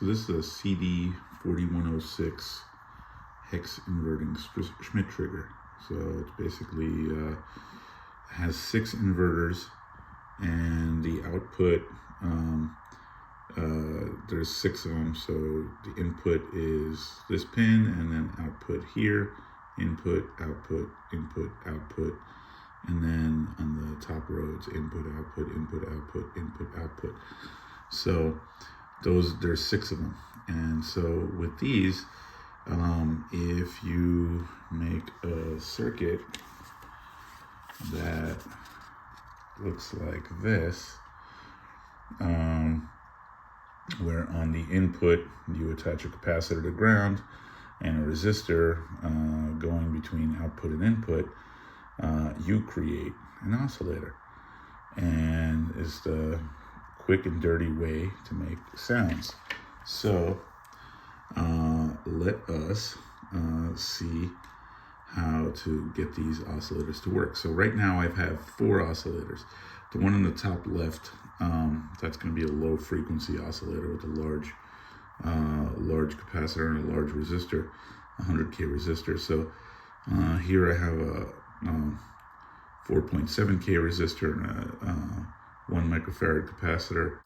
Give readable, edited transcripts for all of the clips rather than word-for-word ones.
So this is a CD4106 hex inverting Schmidt trigger. So it's basically has 6 inverters, and the output, there's 6 of them. So the input is this pin, and then output here, input, output, input, output. And then on the top row, it's input, output, input, output, input, output. So there's 6 of them. And so with these, if you make a circuit that looks like this, where on the input you attach a capacitor to ground and a resistor going between output and input, you create an oscillator. And it's the quick and dirty way to make sounds. So let us see how to get these oscillators to work. So right now I have 4 oscillators. The one on the top left, that's going to be a low frequency oscillator with a large capacitor and a large resistor, 100K resistor. So here I have a 4.7K resistor and a 1 microfarad capacitor.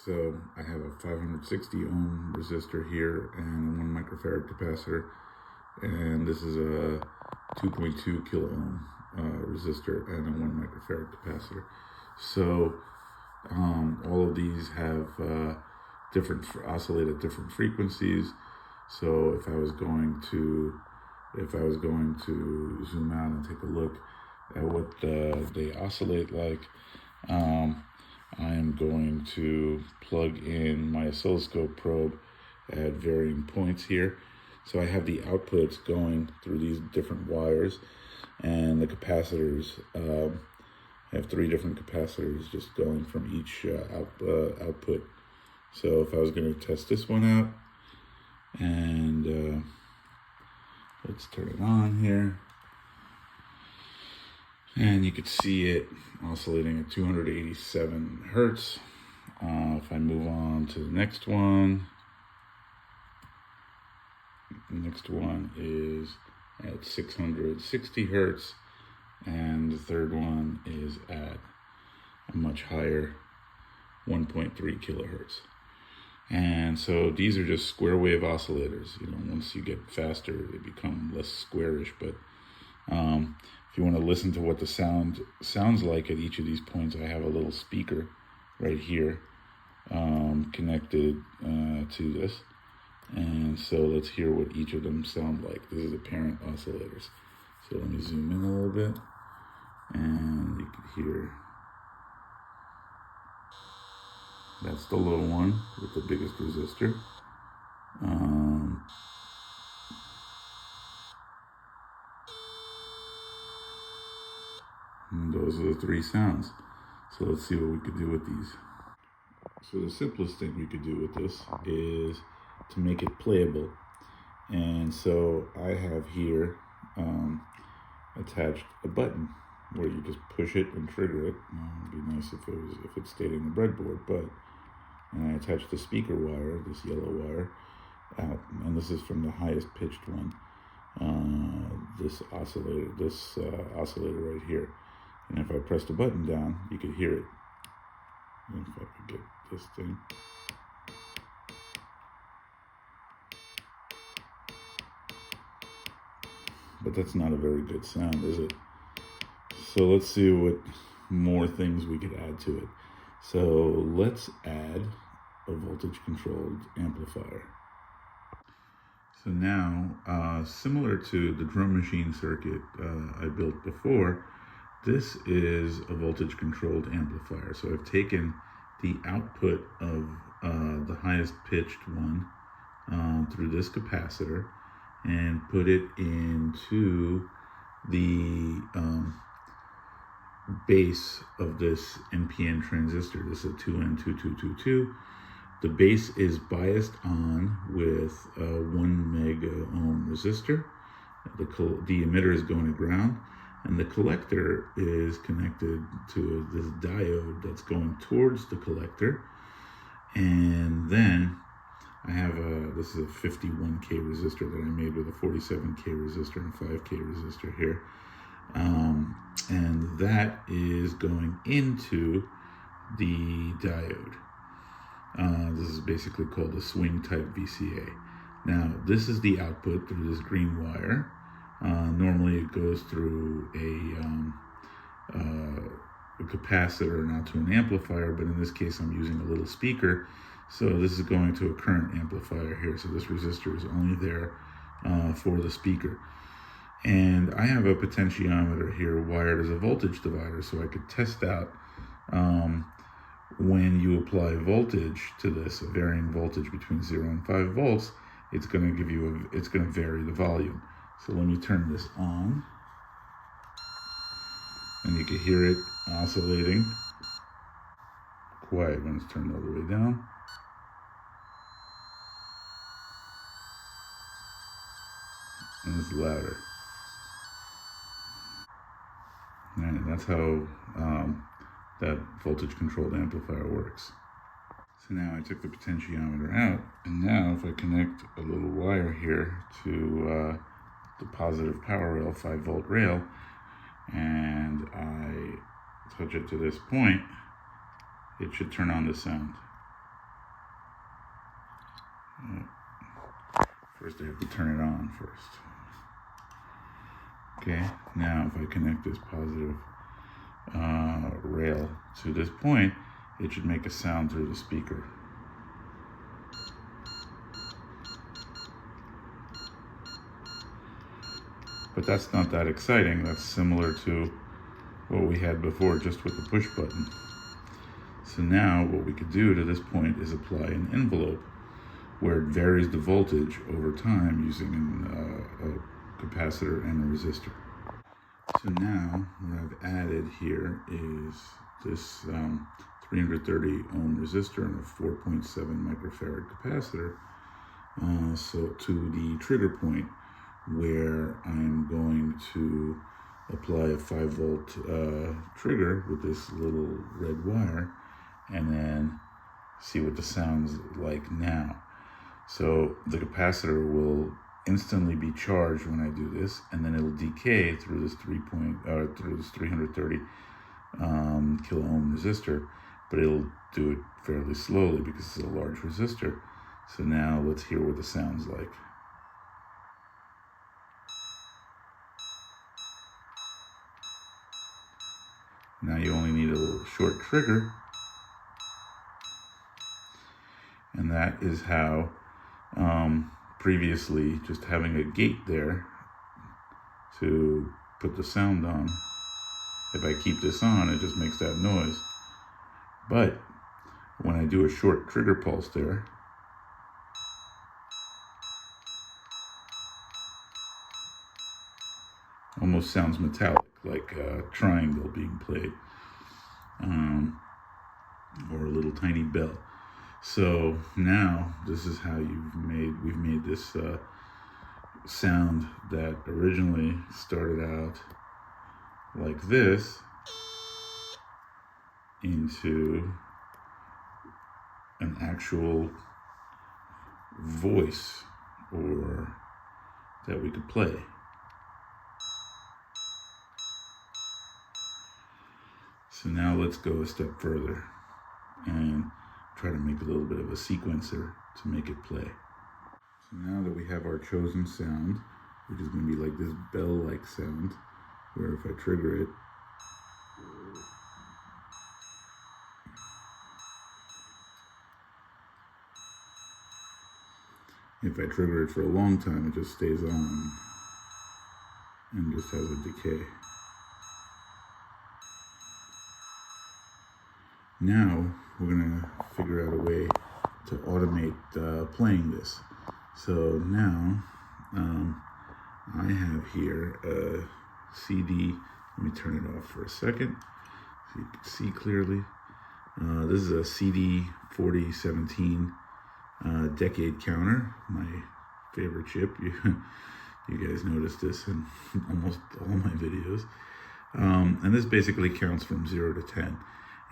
So I have a 560 ohm resistor here and a 1 microfarad capacitor, and this is a 2.2 kilo ohm resistor and a 1 microfarad capacitor. So all of these have oscillate at different frequencies. So if I was going to zoom out and take a look at what they oscillate like, I am going to plug in my oscilloscope probe at varying points here. So I have the outputs going through these different wires, and the capacitors, I have 3 different capacitors just going from each output. So if I was going to test this one out, and let's turn it on here, and you could see it oscillating at 287 hertz. If I move on to the next one is at 660 hertz, and the third one is at a much higher 1.3 kilohertz. And so these are just square wave oscillators. You know, once you get faster, they become less squarish. But if you want to listen to what the sound sounds like at each of these points, I have a little speaker right here connected to this. And so let's hear what each of them sound like. This is the parent oscillators. So let me zoom in a little bit, and you can hear. That's the low one with the biggest resistor. And those are the 3 sounds. So let's see what we could do with these. So the simplest thing we could do with this is to make it playable. And so I have here attached a button where you just push it and trigger it. It'd be nice if it stayed in the breadboard, but I attached the speaker wire, this yellow wire, out, and this is from the highest pitched one. This oscillator right here. And if I press the button down, you could hear it. And if I could get this thing. But that's not a very good sound, is it? So let's see what more things we could add to it. So let's add a voltage controlled amplifier. So now, similar to the drum machine circuit I built before, this is a voltage controlled amplifier. So I've taken the output of the highest pitched one through this capacitor and put it into the base of this NPN transistor. This is a 2N2222. The base is biased on with a 1 mega ohm resistor. The emitter is going to ground, and the collector is connected to this diode that's going towards the collector. And then This is a 51K resistor that I made with a 47K resistor and 5K resistor here. And that is going into the diode. This is basically called a swing type VCA. Now, this is the output through this green wire. Normally it goes through a capacitor, not to an amplifier, but in this case I'm using a little speaker. So this is going to a current amplifier here. So this resistor is only there for the speaker. And I have a potentiometer here wired as a voltage divider, so I could test out when you apply voltage to this, a varying voltage between 0 and 5 volts, it's going to give you it's going to vary the volume. So let me turn this on, and you can hear it oscillating. Quiet when it's turned all the way down. And it's louder. And that's how that voltage controlled amplifier works. So now I took the potentiometer out, and now if I connect a little wire here to the positive power rail, 5-volt rail, and I touch it to this point, it should turn on the sound. First I have to turn it on first. Okay, now if I connect this positive rail to this point, it should make a sound through the speaker. But that's not that exciting. That's similar to what we had before, just with the push button. So now what we could do to this point is apply an envelope where it varies the voltage over time using a capacitor and a resistor. So now what I've added here is this 330 ohm resistor and a 4.7 microfarad capacitor, so to the trigger point where I'm going to apply a 5-volt trigger with this little red wire, and then see what the sound's like now. So the capacitor will instantly be charged when I do this, and then it'll decay through this 330 kilo ohm resistor, but it'll do it fairly slowly because it's a large resistor. So now let's hear what the sound's like. Now you only need a little short trigger, and that is how previously just having a gate there to put the sound on. If I keep this on, it just makes that noise. But when I do a short trigger pulse there, almost sounds metallic, like a triangle being played, or a little tiny bell. So now this is how we've made this sound that originally started out like this into an actual voice, or that we could play. So now let's go a step further and try to make a little bit of a sequencer to make it play. So now that we have our chosen sound, which is going to be like this bell-like sound, where if I trigger it, for a long time, it just stays on and just has a decay. Now we're going to figure out a way to automate playing this. So now I have here a CD. Let me turn it off for a second so you can see clearly. This is a CD 4017 decade counter, my favorite chip. You guys noticed this in almost all my videos. And this basically counts from 0 to 10.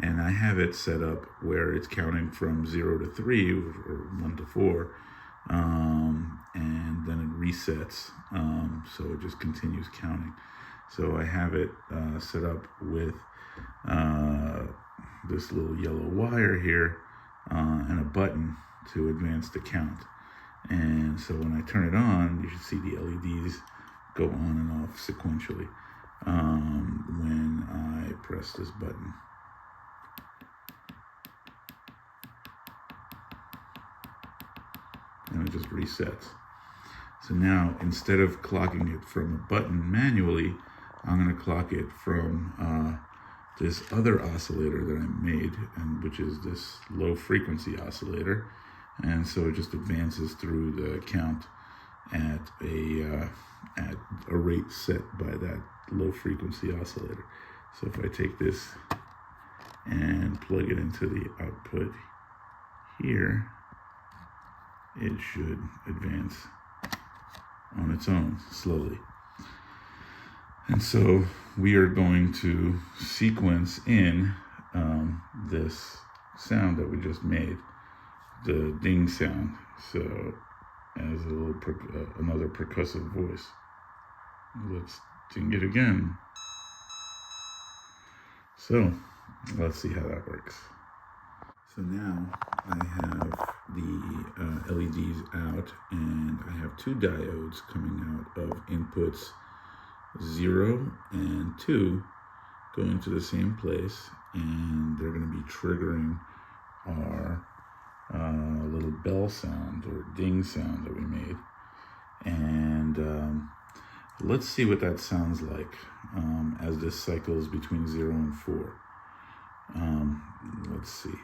And I have it set up where it's counting from 0 to 3 or 1 to 4 and then it resets, so it just continues counting. So I have it set up with this little yellow wire here and a button to advance the count. And so when I turn it on, you should see the LEDs go on and off sequentially when I press this button. And it just resets. So now, instead of clocking it from a button manually, I'm going to clock it from this other oscillator that I made, and which is this low frequency oscillator. And so it just advances through the count at a rate set by that low frequency oscillator. So if I take this and plug it into the output here, it should advance on its own slowly. And so we are going to sequence in this sound that we just made, the ding sound, so as a little another percussive voice. Let's ding it again. So let's see how that works. So now I have the LEDs out, and I have two diodes coming out of inputs 0 and 2 going to the same place, and they're going to be triggering our little bell sound or ding sound that we made. And let's see what that sounds like as this cycles between 0 and 4. Let's see.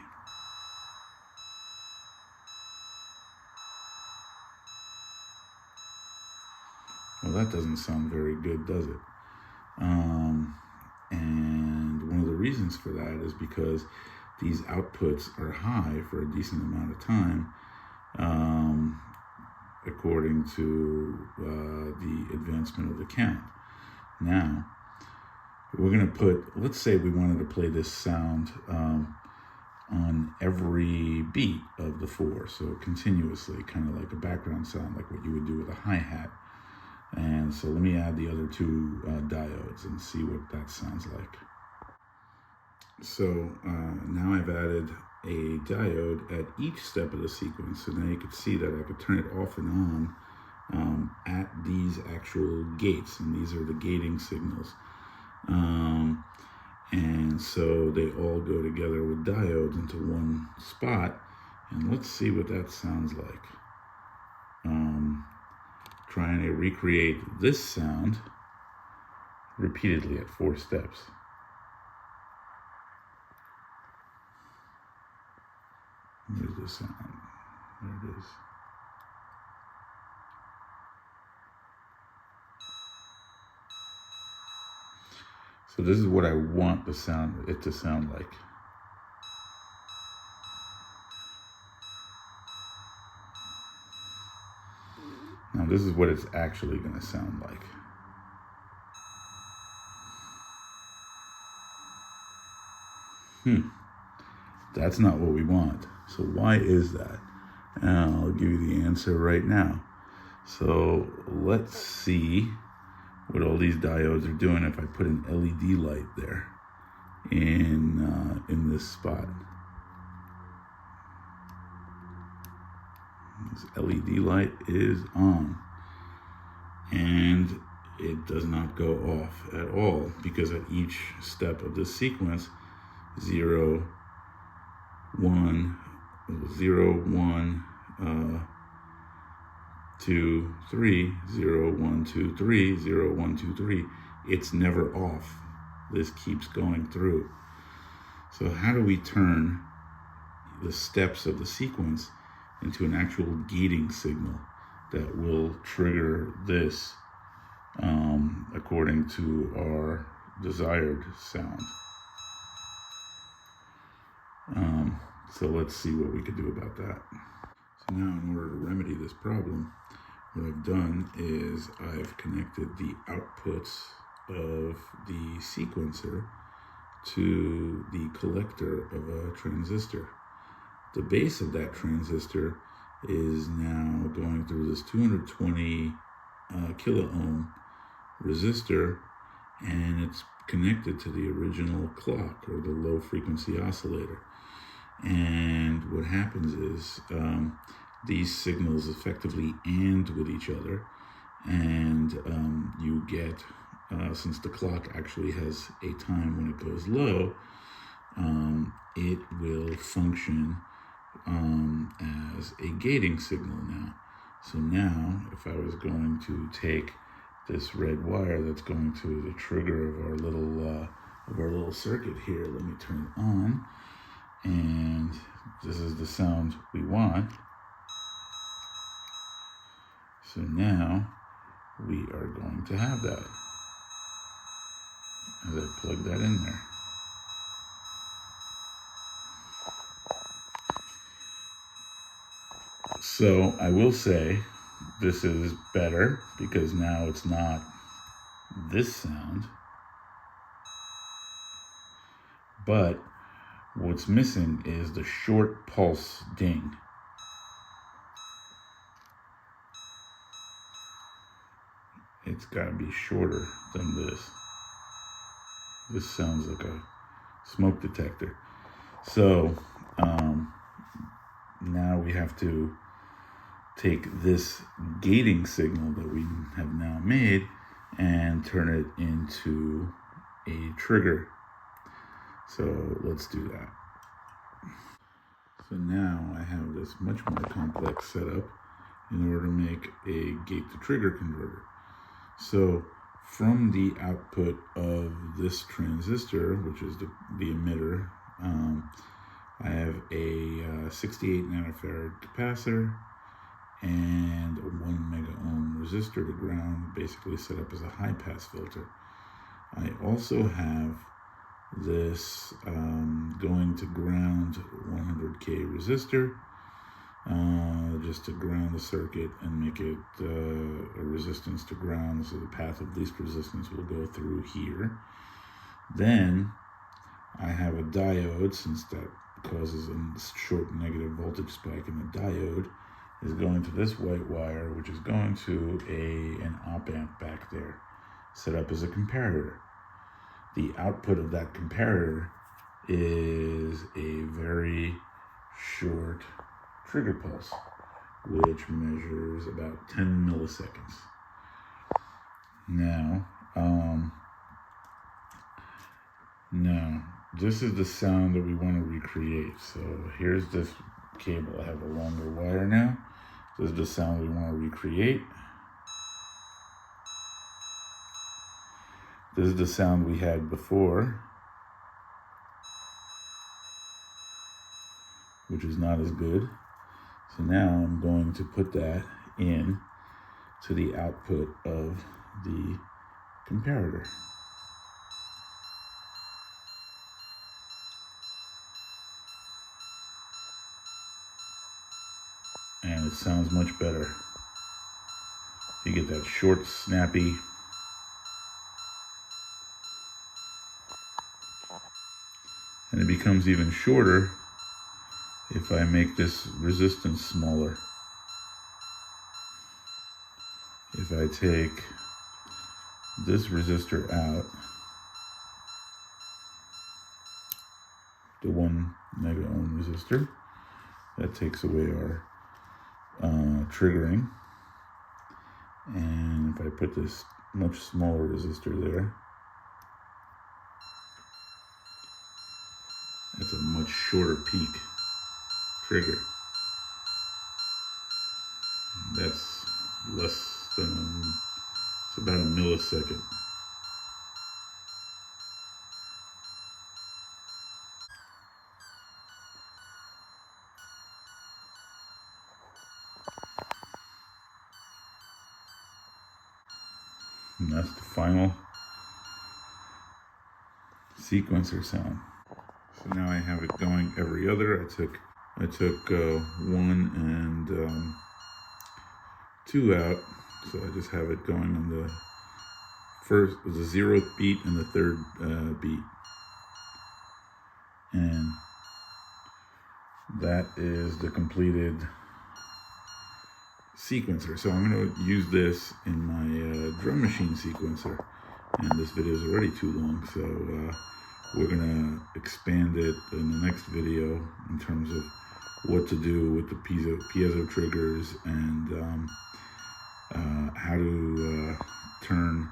Well, that doesn't sound very good, does it? And one of the reasons for that is because these outputs are high for a decent amount of time, according to the advancement of the count. Now, we're going to put, let's say we wanted to play this sound on every beat of the 4, so continuously, kind of like a background sound, like what you would do with a hi-hat. And so let me add the other two diodes and see what that sounds like. So now I've added a diode at each step of the sequence. So now you can see that I could turn it off and on at these actual gates. And these are the gating signals. And so they all go together with diodes into one spot. And let's see what that sounds like. Trying to recreate this sound repeatedly at 4 steps. Here's the sound. There it is. So this is what I want it to sound like. Now this is what it's actually going to sound like. That's not what we want. So why is that? And I'll give you the answer right now. So let's see what all these diodes are doing if I put an LED light there in this spot. This LED light is on, and it does not go off at all, because at each step of this sequence, 0, 1, 0, 1, 2, 3, 0, 1, 2, 3, 0, 1, 2, 3. It's never off. This keeps going through. So how do we turn the steps of the sequence into an actual gating signal that will trigger this according to our desired sound? So let's see what we could do about that. So now, in order to remedy this problem, what I've done is I've connected the outputs of the sequencer to the collector of a transistor. The base of that transistor is now going through this 220 kilo ohm resistor, and it's connected to the original clock or the low frequency oscillator. And what happens is these signals effectively AND with each other, and you get, since the clock actually has a time when it goes low, it will function as a gating signal now. So now, if I was going to take this red wire that's going to the trigger of our little circuit here, let me turn it on, and this is the sound we want. So now we are going to have that as I plug that in there. So I will say this is better because now it's not this sound, but what's missing is the short pulse ding. It's got to be shorter than this. This sounds like a smoke detector. So now we have to take this gating signal that we have now made and turn it into a trigger. So let's do that. So now I have this much more complex setup in order to make a gate to trigger converter. So from the output of this transistor, which is the emitter, I have a 68 nanofarad capacitor and a 1 mega ohm resistor to ground, basically set up as a high pass filter. I also have this going to ground 100K resistor, just to ground the circuit and make it a resistance to ground, so the path of least resistance will go through here. Then I have a diode, since that causes a short negative voltage spike, and the diode is going to this white wire, which is going to an op amp back there, set up as a comparator. The output of that comparator is a very short trigger pulse, which measures about 10 milliseconds. Now, this is the sound that we want to recreate. So here's this cable. I have a longer wire now. This is the sound we want to recreate. This is the sound we had before, which is not as good. So now I'm going to put that in to the output of the comparator. And it sounds much better. You get that short, snappy, and it becomes even shorter if I make this resistance smaller. If I take this resistor out, the 1 mega ohm resistor, that takes away our triggering. And if I put this much smaller resistor there, that's a much shorter peak trigger. That's less than, it's about a millisecond. And that's the final sequencer sound. So now I have it going every other. I took 1 and 2 out, so I just have it going on the first, the 0th beat and the 3rd beat, and that is the completed sequencer. So I'm going to use this in my drum machine sequencer. And this video is already too long, so we're going to expand it in the next video in terms of what to do with the piezo triggers and how to turn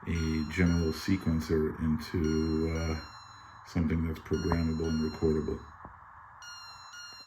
a general sequencer into something that's programmable and recordable.